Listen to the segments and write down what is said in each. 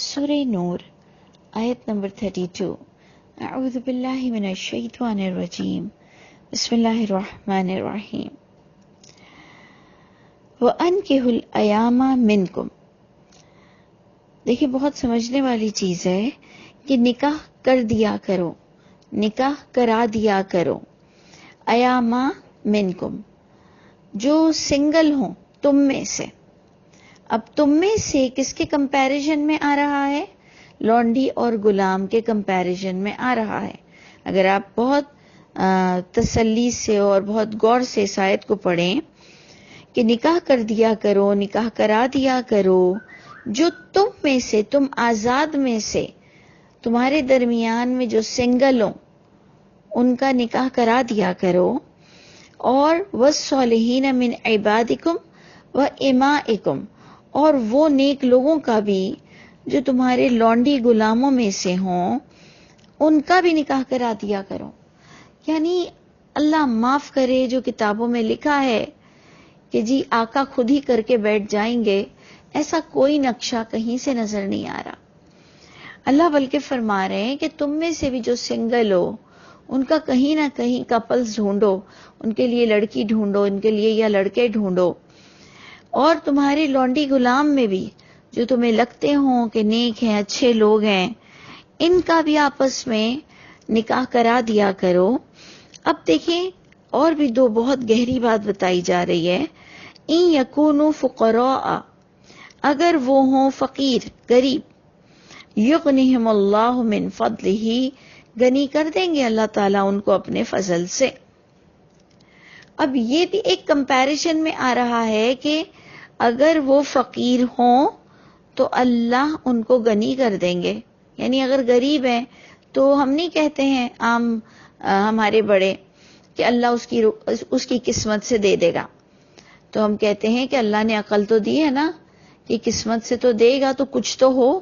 سورہ نور آیت نمبر 32. اعوذ باللہ من الشیطان الرجیم. بسم اللہ الرحمن الرحیم. وَأَنْكِحُوا الْأَيَامَ مِنْكُمْ. دیکھیں بہت سمجھنے والی چیز ہے کہ نکاح کر دیا کرو، نکاح کرا دیا کرو. ایاما منکم، جو سنگل ہوں تم میں سے. اب تم میں سے کس کے کمپیریزن میں آ رہا ہے؟ لونڈی اور غلام کے کمپیریزن میں آ رہا ہے. اگر آپ بہت تسلی سے اور بہت غور سے اس آیت کو پڑھیں کہ نکاح کر دیا کرو، نکاح کرا دیا کرو، جو تم میں سے، تم آزاد میں سے، تمہارے درمیان میں جو سنگل ہوں ان کا نکاح کرا دیا کرو. اور والصالحین من عبادکم وامائکم، اور وہ نیک لوگوں کا بھی جو تمہارے لونڈی غلاموں میں سے ہوں ان کا بھی نکاح کرا دیا کرو. یعنی اللہ معاف کرے جو کتابوں میں لکھا ہے کہ جی آقا خود ہی کر کے بیٹھ جائیں گے، ایسا کوئی نقشہ کہیں سے نظر نہیں آ رہا. اللہ بلکہ فرما رہے ہیں کہ تم میں سے بھی جو سنگل ہو ان کا کہیں نہ کہیں کپلز ڈھونڈو، ان کے لیے لڑکی ڈھونڈو، ان کے لیے یا لڑکے ڈھونڈو. اور تمہارے لونڈی غلام میں بھی جو تمہیں لگتے ہوں کہ نیک ہیں، اچھے لوگ ہیں، ان کا بھی آپس میں نکاح کرا دیا کرو. اب دیکھیں اور بھی دو بہت گہری بات بتائی جا رہی ہے. ان یکونوا فقراء، اگر وہ ہوں فقیر، غریب، یغنیہم اللہ من فضلہ، غنی کر دیں گے اللہ تعالیٰ ان کو اپنے فضل سے. اب یہ بھی ایک کمپیریزن میں آ رہا ہے کہ اگر وہ فقیر ہوں تو اللہ ان کو غنی کر دیں گے. یعنی اگر غریب ہیں تو ہم نہیں کہتے ہیں عام ہمارے بڑے کہ اللہ اس کی قسمت سے دے دے گا. تو ہم کہتے ہیں کہ اللہ نے عقل تو دی ہے نا، کہ قسمت سے تو دے گا، تو کچھ تو ہو،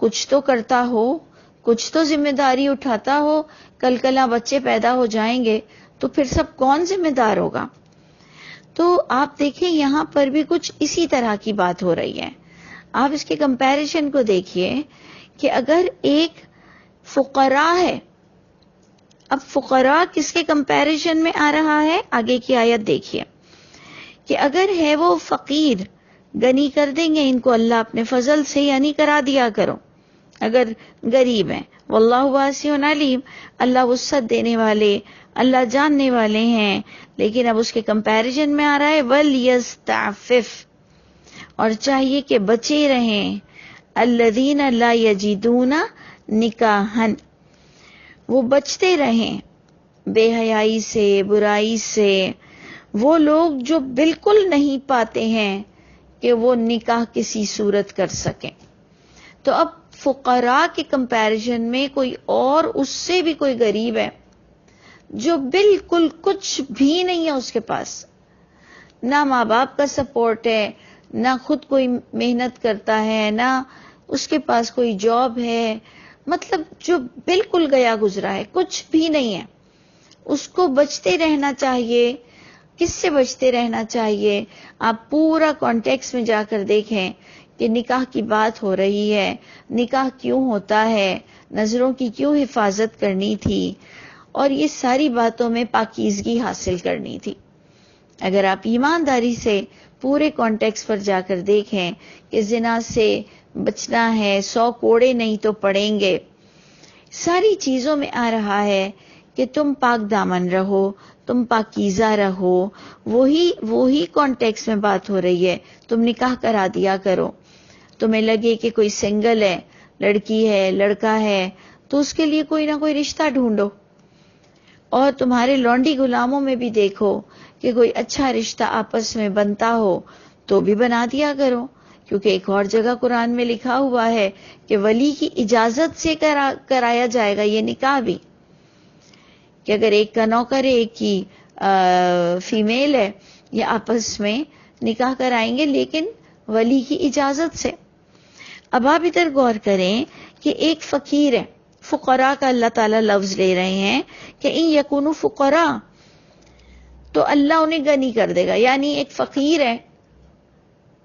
کچھ تو کرتا ہو، کچھ تو ذمہ داری اٹھاتا ہو. کل کلا بچے پیدا ہو جائیں گے تو پھر سب کون ذمہ دار ہوگا؟ تو آپ دیکھیں یہاں پر بھی کچھ اسی طرح کی بات ہو رہی ہے. آپ اس کے کمپیریزن کو دیکھیے کہ اگر ایک فقراء ہے، اب فقراء کس کے کمپیریزن میں آ رہا ہے؟ آگے کی آیت دیکھیے کہ اگر ہے وہ فقیر، غنی کر دیں گے ان کو اللہ اپنے فضل سے، یعنی کرا دیا کرو. اگر غریب ہیں، واللہ واسع علیم، اللہ وسعت دینے والے، اللہ جاننے والے ہیں. لیکن اب اس کے کمپیریزن میں آ رہا ہے وَلْيَسْتَعْفِفْ، اور چاہیے کہ بچے رہیں الذین لا یجدون نکاحا، وہ بچتے رہیں بے حیائی سے، برائی سے، وہ لوگ جو بالکل نہیں پاتے ہیں کہ وہ نکاح کسی صورت کر سکیں. تو اب فقراء کے کمپیریزن میں کوئی اور اس سے بھی کوئی غریب ہے جو بالکل کچھ بھی نہیں ہے اس کے پاس، نہ ماں باپ کا سپورٹ ہے، نہ خود کوئی محنت کرتا ہے، نہ اس کے پاس کوئی جاب ہے، مطلب جو بالکل گیا گزرا ہے، کچھ بھی نہیں ہے. اس کو بچتے رہنا چاہیے. کس سے بچتے رہنا چاہیے؟ آپ پورا کانٹیکس میں جا کر دیکھیں کہ نکاح کی بات ہو رہی ہے، نکاح کیوں ہوتا ہے، نظروں کی کیوں حفاظت کرنی تھی، اور یہ ساری باتوں میں پاکیزگی حاصل کرنی تھی. اگر آپ ایمانداری سے پورے کانٹیکس پر جا کر دیکھیں کہ زنا سے بچنا ہے، 100 کوڑے نہیں تو پڑیں گے، ساری چیزوں میں آ رہا ہے کہ تم پاک دامن رہو، تم پاکیزہ رہو. وہی کانٹیکس میں بات ہو رہی ہے. تم نکاح کرا دیا کرو. تمہیں لگے کہ کوئی سنگل ہے، لڑکی ہے، لڑکا ہے، تو اس کے لیے کوئی نہ کوئی رشتہ ڈھونڈو. اور تمہارے لونڈی غلاموں میں بھی دیکھو کہ کوئی اچھا رشتہ آپس میں بنتا ہو تو بھی بنا دیا کرو. کیونکہ ایک اور جگہ قرآن میں لکھا ہوا ہے کہ ولی کی اجازت سے کرایا جائے گا یہ نکاح بھی، کہ اگر ایک کا نوکر ہے، ایک کی فیمیل ہے، یہ آپس میں نکاح کرائیں گے لیکن ولی کی اجازت سے. اب آپ ادھر غور کریں کہ ایک فقیر ہے، فقراء کا اللہ تعالیٰ لفظ لے رہے ہیں کہ ان یکونوا فقراء، تو اللہ انہیں غنی کر دے گا. یعنی ایک فقیر ہے،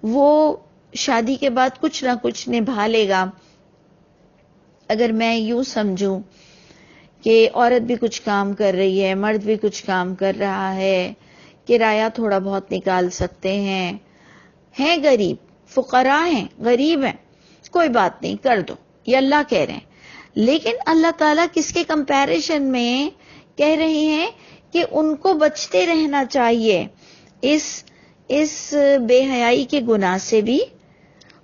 وہ شادی کے بعد کچھ نہ کچھ نبھا لے گا، اگر میں یوں سمجھوں کہ عورت بھی کچھ کام کر رہی ہے، مرد بھی کچھ کام کر رہا ہے، کرایہ تھوڑا بہت نکال سکتے ہیں غریب، فقراء ہیں، غریب ہیں، کوئی بات نہیں کر دو، یہ اللہ کہہ رہے ہیں. لیکن اللہ تعالیٰ کس کے کمپیریشن میں کہہ رہے ہیں کہ ان کو بچتے رہنا چاہیے اس بے حیائی کے گناہ سے بھی،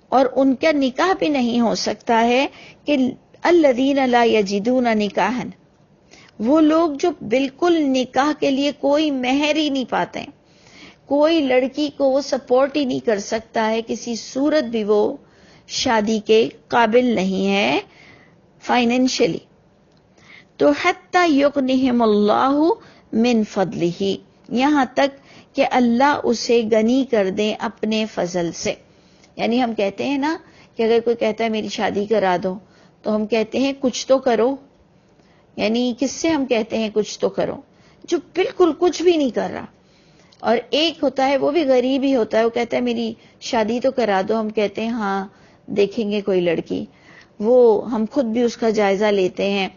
اور ان کا نکاح بھی نہیں ہو سکتا ہے کہ الذین لا یجدون نکاحا، وہ لوگ جو بالکل نکاح کے لیے کوئی مہر ہی نہیں پاتے، کوئی لڑکی کو وہ سپورٹ ہی نہیں کر سکتا ہے، کسی صورت بھی وہ شادی کے قابل نہیں ہے فائنینشلی. تو حتی یغنہم اللہ من فضلہ، یہاں تک کہ اللہ اسے غنی کر دیں اپنے فضل سے. یعنی ہم کہتے ہیں نا کہ اگر کوئی کہتا ہے میری شادی کرا دو، تو ہم کہتے ہیں کچھ تو کرو. یعنی کس سے ہم کہتے ہیں کچھ تو کرو؟ جو بالکل کچھ بھی نہیں کر رہا. اور ایک ہوتا ہے وہ بھی غریب ہی ہوتا ہے، وہ کہتا ہے میری شادی تو کرا دو. ہم کہتے ہیں ہاں دیکھیں گے کوئی لڑکی، وہ ہم خود بھی اس کا جائزہ لیتے ہیں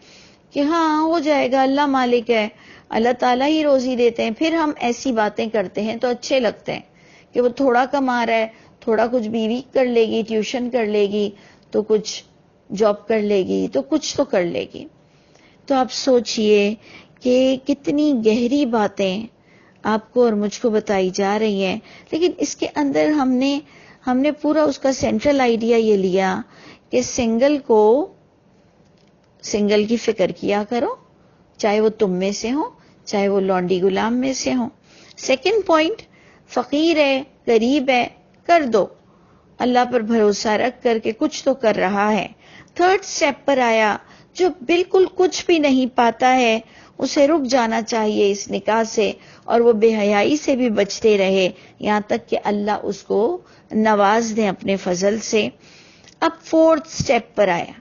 کہ ہاں ہو جائے گا، اللہ مالک ہے، اللہ تعالیٰ ہی روزی دیتے ہیں. پھر ہم ایسی باتیں کرتے ہیں تو اچھے لگتے ہیں کہ وہ تھوڑا کما رہا ہے، تھوڑا کچھ بیوی کر لے گی، ٹیوشن کر لے گی، تو کچھ جاب کر لے گی، تو کچھ تو کر لے گی. تو آپ سوچئے کہ کتنی گہری باتیں آپ کو اور مجھ کو بتائی جا رہی ہیں. لیکن اس کے اندر ہم نے پورا اس کا سینٹرل آئیڈیا یہ لیا کہ سنگل کی فکر کیا کرو، چاہے وہ تم میں سے ہو، چاہے وہ لونڈی غلام میں سے ہو. سیکنڈ پوائنٹ، فقیر ہے، غریب ہے، کر دو، اللہ پر بھروسہ رکھ کر کے کچھ تو کر رہا ہے. تھرڈ سٹیپ پر آیا، جو بالکل کچھ بھی نہیں پاتا ہے اسے رک جانا چاہیے اس نکاح سے، اور وہ بے حیائی سے بھی بچتے رہے یہاں تک کہ اللہ اس کو نواز دیں اپنے فضل سے. اب فورتھ سٹیپ پر آیا.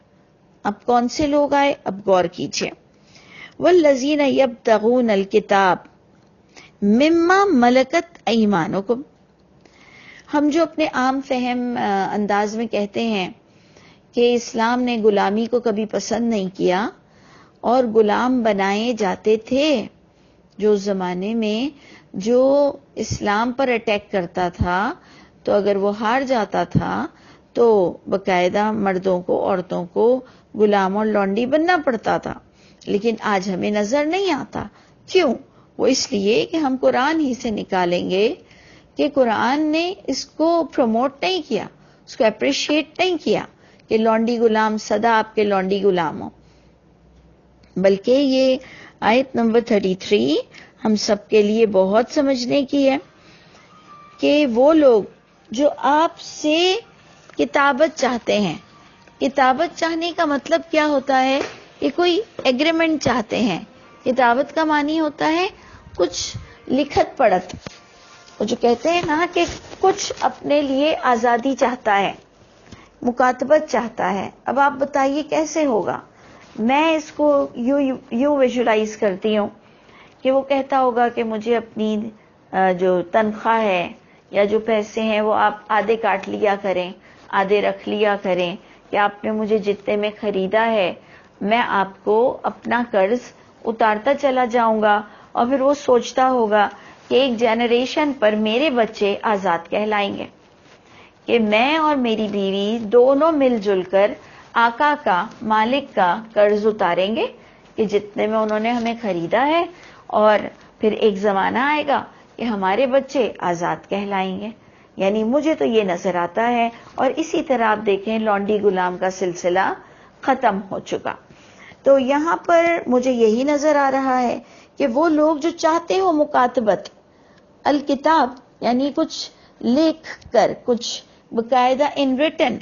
اب کون سے لوگ آئے؟ اب غور کیجئے. والذین یبتغون الکتاب مما ملکت ایمانکم. ہم جو اپنے عام فہم انداز میں کہتے ہیں کہ اسلام نے غلامی کو کبھی پسند نہیں کیا اور غلام بنائے جاتے تھے. جو زمانے میں جو اسلام پر اٹیک کرتا تھا تو اگر وہ ہار جاتا تھا تو باقاعدہ مردوں کو، عورتوں کو غلام اور لونڈی بننا پڑتا تھا. لیکن آج ہمیں نظر نہیں آتا. کیوں؟ وہ اس لیے کہ ہم قرآن ہی سے نکالیں گے کہ قرآن نے اس کو پروموٹ نہیں کیا، اس کو اپریشیٹ نہیں کیا کہ لونڈی غلام سدا آپ کے لونڈی غلام ہو. بلکہ یہ آیت نمبر 33 ہم سب کے لیے بہت سمجھنے کی ہے کہ وہ لوگ جو آپ سے کتابت چاہتے ہیں. کتابت چاہنے کا مطلب کیا ہوتا ہے؟ کہ کوئی ایگریمنٹ چاہتے ہیں. کتابت کا معنی ہوتا ہے کچھ لکھت پڑھت. وہ جو کہتے ہیں نا کہ کچھ اپنے لیے آزادی چاہتا ہے، مکاتبت چاہتا ہے. اب آپ بتائیے کیسے ہوگا؟ میں اس کو یوں ویژولائز کرتی ہوں کہ وہ کہتا ہوگا کہ مجھے اپنی جو تنخواہ ہے یا جو پیسے ہیں وہ آپ آدھے کاٹ لیا کریں، آدھے رکھ لیا کریں، کہ آپ نے مجھے جتنے میں خریدا ہے میں آپ کو اپنا قرض اتارتا چلا جاؤں گا. اور پھر وہ سوچتا ہوگا کہ ایک جنریشن پر میرے بچے آزاد کہلائیں گے، کہ میں اور میری بیوی دونوں مل جل کر آقا کا، مالک کا قرض اتاریں گے کہ جتنے میں انہوں نے ہمیں خریدا ہے، اور پھر ایک زمانہ آئے گا کہ ہمارے بچے آزاد کہلائیں گے. یعنی مجھے تو یہ نظر آتا ہے. اور اسی طرح آپ دیکھیں لونڈی غلام کا سلسلہ ختم ہو چکا. تو یہاں پر مجھے یہی نظر آ رہا ہے کہ وہ لوگ جو چاہتے ہو مکاتبت، الکتاب یعنی کچھ لکھ کر، کچھ باقاعدہ ان ریٹن،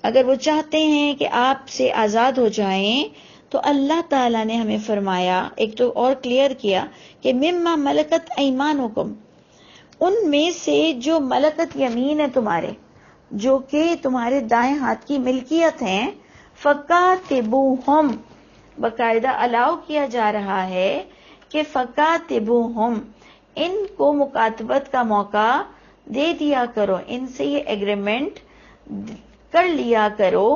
اگر وہ چاہتے ہیں کہ آپ سے آزاد ہو جائیں، تو اللہ تعالیٰ نے ہمیں فرمایا، ایک تو اور کلیئر کیا کہ مما ملکت ایمانکم، ان میں سے جو ملکت یمین ہے تمہارے، جو کہ تمہارے دائیں ہاتھ کی ملکیت ہیں، فکاتبوہم، باقاعدہ الاؤ کیا جا رہا ہے کہ فکاتبوہم، ان کو مکاتبت کا موقع دے دیا کرو، ان سے یہ ایگریمنٹ کر لیا کرو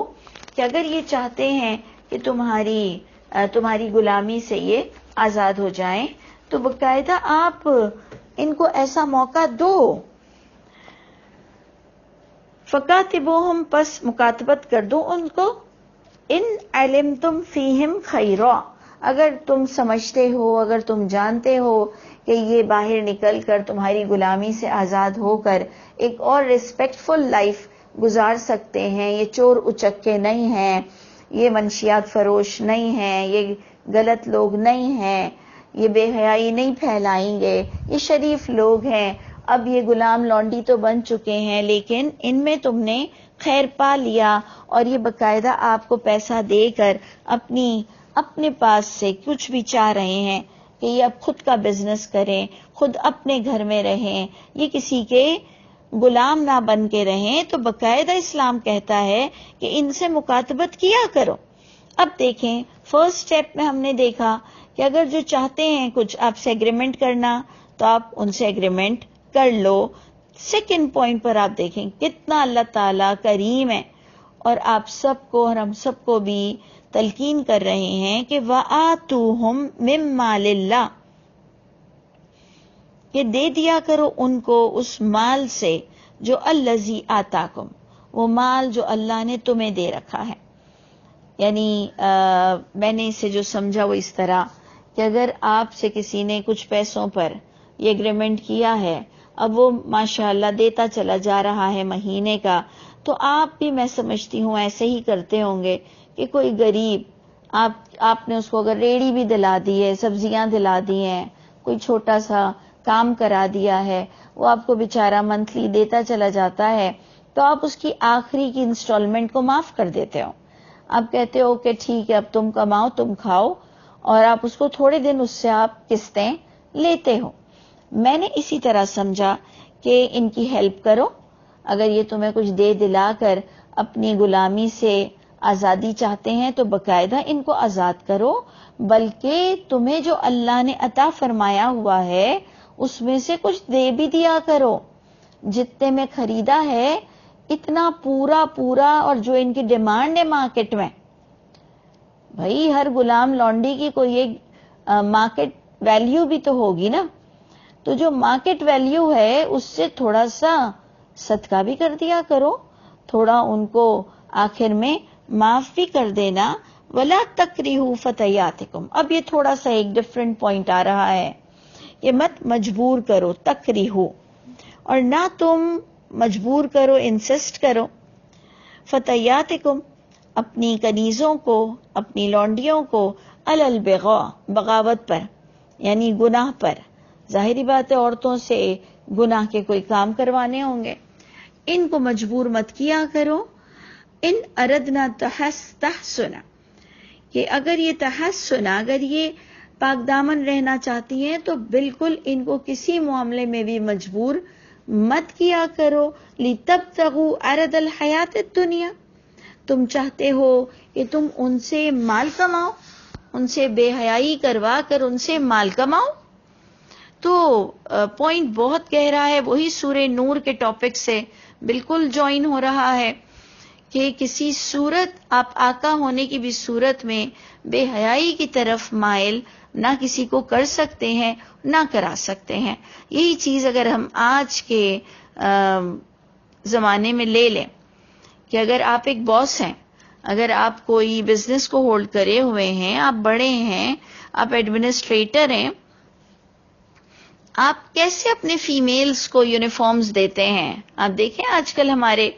کہ اگر یہ چاہتے ہیں کہ تمہاری غلامی سے یہ آزاد ہو جائیں تو باقاعدہ آپ ان کو ایسا موقع دو. فکاتبوہم، پس مکاتبت کر دو ان کو. ان علمتم فیہم خیرا، اگر تم سمجھتے ہو، اگر تم جانتے ہو کہ یہ باہر نکل کر تمہاری غلامی سے آزاد ہو کر ایک اور ریسپیکٹ فل لائف گزار سکتے ہیں، یہ چور اچکے نہیں ہیں، یہ منشیات فروش نہیں ہیں، یہ غلط لوگ نہیں ہیں، یہ بے حیائی نہیں پھیلائیں گے، یہ شریف لوگ ہیں. اب یہ غلام لونڈی تو بن چکے ہیں لیکن ان میں تم نے خیر پا لیا، اور یہ باقاعدہ آپ کو پیسہ دے کر اپنے پاس سے کچھ بھی چاہ رہے ہیں کہ یہ اب خود کا بزنس کریں، خود اپنے گھر میں رہیں، یہ کسی کے غلام نہ بن کے رہیں. تو باقاعدہ اسلام کہتا ہے کہ ان سے مکاتبت کیا کرو. اب دیکھیں، فرسٹ سٹیپ میں ہم نے دیکھا کہ اگر جو چاہتے ہیں کچھ آپ سے ایگریمنٹ کرنا تو آپ ان سے ایگریمنٹ کر لو. سیکنڈ پوائنٹ پر آپ دیکھیں کتنا اللہ تعالیٰ کریم ہے، اور آپ سب کو اور ہم سب کو بھی تلقین کر رہے ہیں کہ وَآتُوهُم مِّن مَّالِ اللَّهِ، کہ دے دیا کرو ان کو اس مال سے جو الذی آتاکم، وہ مال جو اللہ نے تمہیں دے رکھا ہے. یعنی میں نے اسے جو سمجھا وہ اس طرح کہ اگر آپ سے کسی نے کچھ پیسوں پر یہ ایگریمنٹ کیا ہے، اب وہ ماشاءاللہ دیتا چلا جا رہا ہے مہینے کا، تو آپ بھی میں سمجھتی ہوں ایسے ہی کرتے ہوں گے کہ کوئی غریب آپ نے اس کو اگر ریڑھی بھی دلا دی ہے، سبزیاں دلا دی ہیں، کوئی چھوٹا سا کام کرا دیا ہے، وہ آپ کو بیچارہ منتھلی دیتا چلا جاتا ہے، تو آپ اس کی آخری کی انسٹالمنٹ کو معاف کر دیتے ہو. آپ کہتے ہو کہ ٹھیک ہے اب تم کماؤ تم کھاؤ، اور آپ اس کو تھوڑے دن اس سے آپ قسطیں لیتے ہو. میں نے اسی طرح سمجھا کہ ان کی ہیلپ کرو. اگر یہ تمہیں کچھ دے دلا کر اپنی غلامی سے آزادی چاہتے ہیں تو باقاعدہ ان کو آزاد کرو، بلکہ تمہیں جو اللہ نے عطا فرمایا ہوا ہے اس میں سے کچھ دے بھی دیا کرو. جتنے میں خریدا ہے اتنا پورا، اور جو ان کی ڈیمانڈ ہے مارکیٹ میں، بھائی ہر غلام لونڈی کی کوئی ایک مارکیٹ ویلیو بھی تو ہوگی نا، تو جو مارکیٹ ویلیو ہے اس سے تھوڑا سا صدقہ بھی کر دیا کرو، تھوڑا ان کو آخر میں معاف بھی کر دینا. ولا تکرہوا فتیاتکم، اب یہ تھوڑا سا ایک ڈفرینٹ پوائنٹ آ رہا ہے، یہ مت مجبور کرو، تکرہو، اور نہ تم مجبور کرو، انسسٹ کرو، فتیاتکم، اپنی کنیزوں کو، اپنی لونڈیوں کو، علی البغاء، بغاوت پر، یعنی گناہ پر. ظاہری بات ہے عورتوں سے گناہ کے کوئی کام کروانے ہوں گے، ان کو مجبور مت کیا کرو. ان اردنا تحسنا، کہ اگر یہ تحسن، اگر یہ پاک دامن رہنا چاہتی ہیں تو بالکل ان کو کسی معاملے میں بھی مجبور مت کیا کرو. لتبتغوا عرض الحیات الدنیا، تم چاہتے ہو کہ تم ان سے مال کماؤ، ان سے بے حیائی کروا کر ان سے مال کماؤ. تو پوائنٹ بہت گہرا ہے، وہی سورہ نور کے ٹاپک سے بالکل جوائن ہو رہا ہے کہ کسی صورت آپ آقا ہونے کی بھی صورت میں بے حیائی کی طرف مائل نہ کسی کو کر سکتے ہیں، نہ کرا سکتے ہیں. یہی چیز اگر ہم آج کے زمانے میں لے لیں کہ اگر آپ ایک باس ہیں، اگر آپ کوئی بزنس کو ہولڈ کرے ہوئے ہیں، آپ بڑے ہیں، آپ ایڈمنسٹریٹر ہیں، آپ کیسے اپنے فیمیلز کو یونیفارمز دیتے ہیں؟ آپ دیکھیں آج کل ہمارے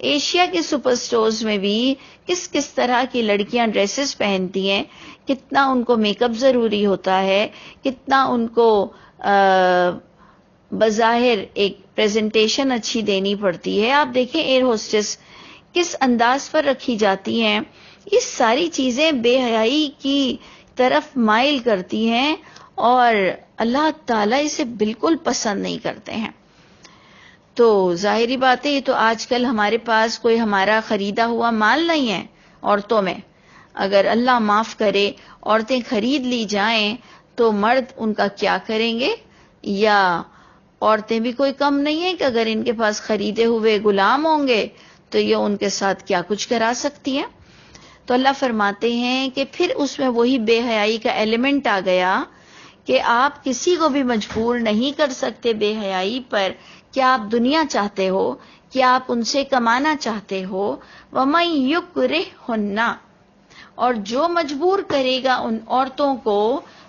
ایشیا کے سپر سٹورز میں بھی کس طرح کی لڑکیاں ڈریسز پہنتی ہیں، کتنا ان کو میک اپ ضروری ہوتا ہے، کتنا ان کو بظاہر ایک پریزنٹیشن اچھی دینی پڑتی ہے. آپ دیکھیں ایئر ہوسٹس کس انداز پر رکھی جاتی ہیں. یہ ساری چیزیں بے حیائی کی طرف مائل کرتی ہیں اور اللہ تعالیٰ اسے بالکل پسند نہیں کرتے ہیں. تو ظاہری بات ہے یہ تو آج کل ہمارے پاس کوئی ہمارا خریدا ہوا مال نہیں ہے. عورتوں میں اگر اللہ معاف کرے عورتیں خرید لی جائیں تو مرد ان کا کیا کریں گے؟ یا عورتیں بھی کوئی کم نہیں ہیں کہ اگر ان کے پاس خریدے ہوئے غلام ہوں گے تو یہ ان کے ساتھ کیا کچھ کرا سکتی ہیں. تو اللہ فرماتے ہیں کہ پھر اس میں وہی بے حیائی کا ایلیمنٹ آ گیا کہ آپ کسی کو بھی مجبور نہیں کر سکتے بے حیائی پر. کیا آپ دنیا چاہتے ہو؟ کیا آپ ان سے کمانا چاہتے ہو؟ وَمَن يُكْرِهْهُنَّ، اور جو مجبور کرے گا ان عورتوں کو،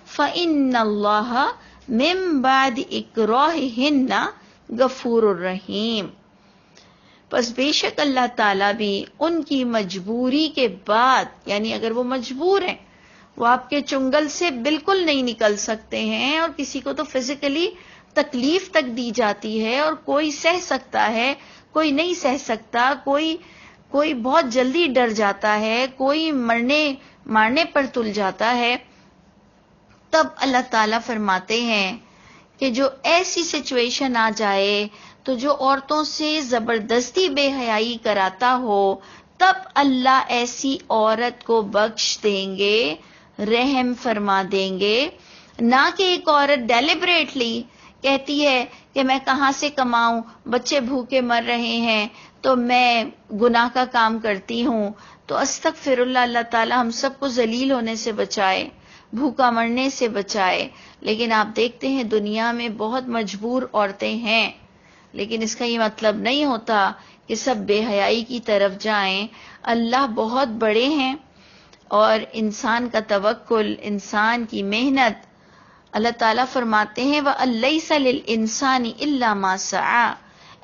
فَإِنَّ اللَّهَ مِن بَعْدِ إِكْرَاهِهِنَّ غَفُورٌ رَحِيمٌ، پس بے شک اللہ تعالیٰ بھی ان کی مجبوری کے بعد، یعنی اگر وہ مجبور ہیں، وہ آپ کے چنگل سے بالکل نہیں نکل سکتے ہیں، اور کسی کو تو فزیکلی تکلیف تک دی جاتی ہے، اور کوئی سہ سکتا ہے، کوئی نہیں سہ سکتا، کوئی بہت جلدی ڈر جاتا ہے، کوئی مارنے پر تل جاتا ہے. تب اللہ تعالیٰ فرماتے ہیں کہ جو ایسی سچویشن آ جائے تو جو عورتوں سے زبردستی بے حیائی کراتا ہو، تب اللہ ایسی عورت کو بخش دیں گے، رحم فرما دیں گے. نہ کہ ایک عورت ڈیلیبریٹلی کہتی ہے کہ میں کہاں سے کماؤں، بچے بھوکے مر رہے ہیں تو میں گناہ کا کام کرتی ہوں. تو استغفر اللہ، اللہ تعالیٰ ہم سب کو ذلیل ہونے سے بچائے، بھوکا مرنے سے بچائے. لیکن آپ دیکھتے ہیں دنیا میں بہت مجبور عورتیں ہیں، لیکن اس کا یہ مطلب نہیں ہوتا کہ سب بے حیائی کی طرف جائیں. اللہ بہت بڑے ہیں، اور انسان کا توکل، انسان کی محنت، اللہ تعالیٰ فرماتے ہیں وَأَلَّيْسَ لِلْإِنسَانِ إِلَّا مَا سَعَى،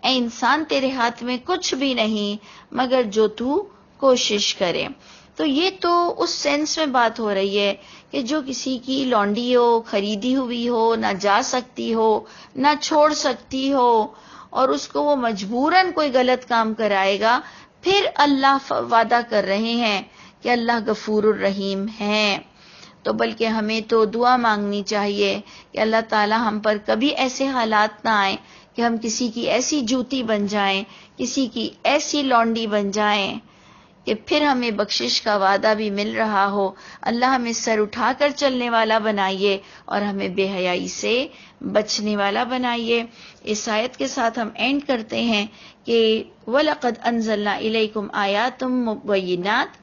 اے انسان تیرے ہاتھ میں کچھ بھی نہیں مگر جو تو کوشش کرے. تو یہ تو اس سینس میں بات ہو رہی ہے کہ جو کسی کی لونڈی ہو، خریدی ہوئی ہو، نہ جا سکتی ہو، نہ چھوڑ سکتی ہو، اور اس کو وہ مجبوراً کوئی غلط کام کرائے گا، پھر اللہ وعدہ کر رہے ہیں کہ اللہ غفور الرحیم ہیں. تو بلکہ ہمیں تو دعا مانگنی چاہیے کہ اللہ تعالی ہم پر کبھی ایسے حالات نہ آئیں کہ ہم کسی کی ایسی جوتی بن جائیں، کسی کی ایسی لونڈی بن جائیں کہ پھر ہمیں بخشش کا وعدہ بھی مل رہا ہو. اللہ ہمیں سر اٹھا کر چلنے والا بنائیے اور ہمیں بے حیائی سے بچنے والا بنائیے. اس آیت کے ساتھ ہم اینڈ کرتے ہیں کہ وَلَقَدْ أَنزَلْنَا إِلَيْكُمْ آيَاتٌ مُبَيِّنَاتٍ،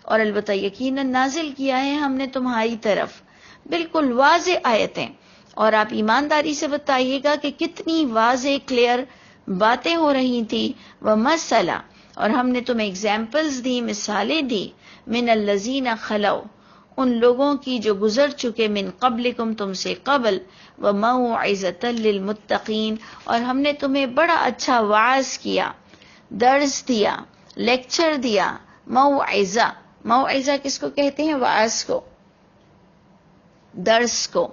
اور البتہ یقیناً نازل کیا ہے ہم نے تمہاری طرف بالکل واضح آیتیں. اور آپ ایمانداری سے بتائیے گا کہ کتنی واضح کلیئر باتیں ہو رہی تھی. وَمَثَلًا، اور ہم نے تمہیں اگزامپلز دی، مثالیں دی، من الذین خلو، ان لوگوں کی جو گزر چکے، من قبلکم، تم سے قبل، وموعظۃ للمتقین، اور ہم نے تمہیں بڑا اچھا واعظ کیا، درس دیا، لیکچر دیا. موعظہ، موعظہ کس کو کہتے ہیں؟ واعظ کو، درس کو.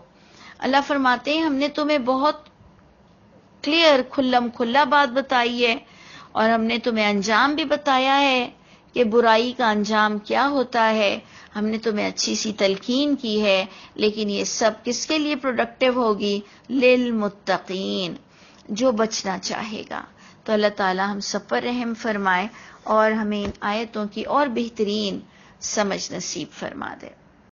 اللہ فرماتے ہیں ہم نے تمہیں بہت کلیئر کھلم کھلا بات بتائی ہے، اور ہم نے تمہیں انجام بھی بتایا ہے کہ برائی کا انجام کیا ہوتا ہے. ہم نے تمہیں اچھی سی تلقین کی ہے، لیکن یہ سب کس کے لیے پروڈکٹیو ہوگی؟ للمتقین، جو بچنا چاہے گا. تو اللہ تعالی ہم سب پر رحم فرمائے اور ہمیں ان آیتوں کی اور بہترین سمجھ نصیب فرما دے.